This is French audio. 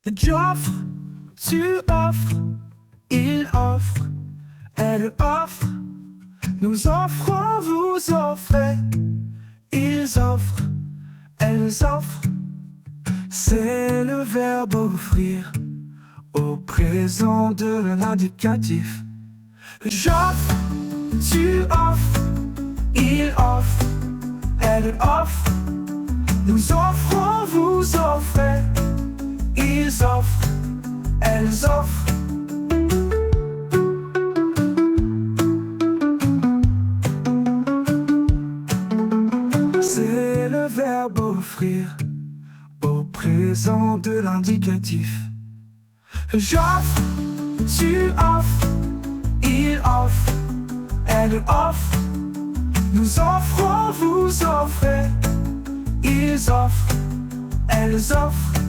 J'offre, tu offres, il offre, elle offre, nous offrons, vous offrez, ils offrent, elles offrent. C'est le verbe offrir au présent de l'indicatif. J'offre, tu offres, il offre, elle offre, nous offrons, vous offrez, ils offrent, elles offrent. C'est le verbe offrir au présent de l'indicatif. J'offre, tu offres, il offre, elle offre, nous offrons, vous offrez, ils offrent, elles offrent.